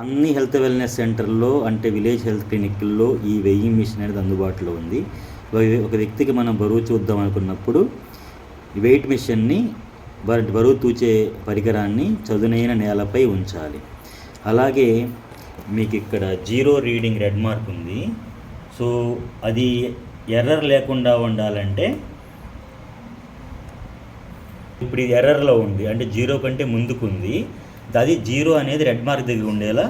అన్ని health wellness సెంటర్లో అంటే విలేజ్ హెల్త్ క్లినిక్ల్లో ఈ వెయింగ్ మిషన్ అనేది అందుబాటులో ఉంది. ఒక వ్యక్తికి మనం బరువు చూద్దాం అనుకున్నప్పుడు వెయిట్ మిషన్ని బరువు తూచే పరికరాన్ని చదునైన నేలపై ఉంచాలి. అలాగే మీకు ఇక్కడ 0 రీడింగ్ రెడ్ మార్క్ ఉంది. సో అది ఎర్రర్ లేకుండా ఉండాలంటే ఇప్పుడు ఇది ఎర్రర్లో ఉంది, అంటే 0 కంటే ముందుకుంది. అది 0 అనేది రెడ్ మార్క్ దగ్గర ఉండేలా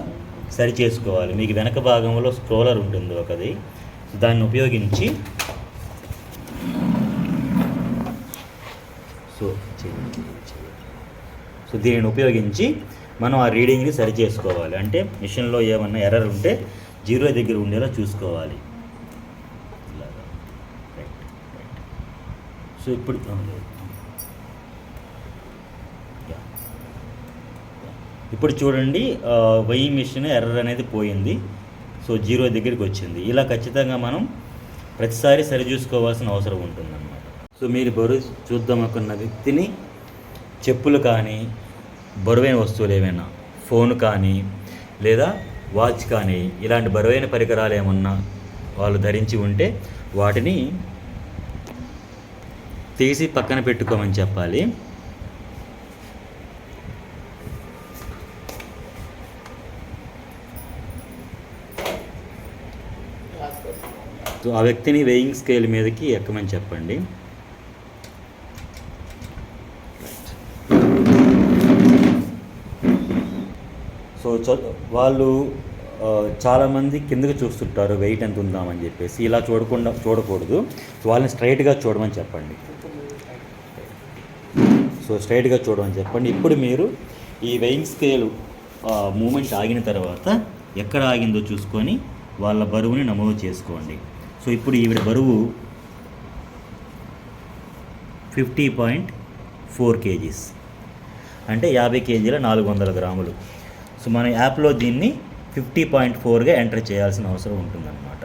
సరి చేసుకోవాలి. మీకు వెనక భాగంలో స్క్రోలర్ ఉంటుంది ఒకది, దాన్ని ఉపయోగించి దీనిని ఉపయోగించి మనం ఆ రీడింగ్ని సరి చేసుకోవాలి. అంటే మిషన్లో ఏమన్నా ఎర్రర్ ఉంటే 0 దగ్గర ఉండేలా చూసుకోవాలి. సో ఇప్పుడు చూడండి, వెయింగ్ మిషన్ ఎర్రర్ అనేది పోయింది. సో 0 దగ్గరికి వచ్చింది. ఇలా ఖచ్చితంగా మనం ప్రతిసారి సరి చూసుకోవాల్సిన అవసరం ఉంటుందన్నమాట. సో మీరు బరువు చూద్దాం అనుకున్న వ్యక్తిని చెప్పులు కానీ బరువైన వస్తువులు ఏమైనా ఫోన్ కానీ లేదా వాచ్ కానీ ఇలాంటి బరువైన పరికరాలు ఏమన్నా వాళ్ళు ధరించి ఉంటే వాటిని తీసి పక్కన పెట్టుకోమని చెప్పాలి. సో ఆ వ్యక్తిని వెయింగ్ స్కేల్ మీదకి ఎక్కమని చెప్పండి. సో వాళ్ళు చాలామంది కిందకి చూస్తుంటారు వెయిట్ ఎంత ఉందామని చెప్పేసి. ఇలా చూడకూడదు. సో వాళ్ళని స్ట్రైట్గా చూడమని చెప్పండి. సో స్ట్రైట్గా చూడమని చెప్పండి. ఇప్పుడు మీరు ఈ వెయింగ్ స్కేల్ మూమెంట్ ఆగిన తర్వాత ఎక్కడ ఆగిందో చూసుకొని వాళ్ళ బరువుని నమోదు చేసుకోండి. సో ఇప్పుడు ఈవిడ బరువు 50.4 kgs, అంటే 50 kgల 400 గ్రాములు. సో మన యాప్లో దీన్ని 50.4గా ఎంటర్ చేయాల్సిన అవసరం ఉంటుందన్నమాట.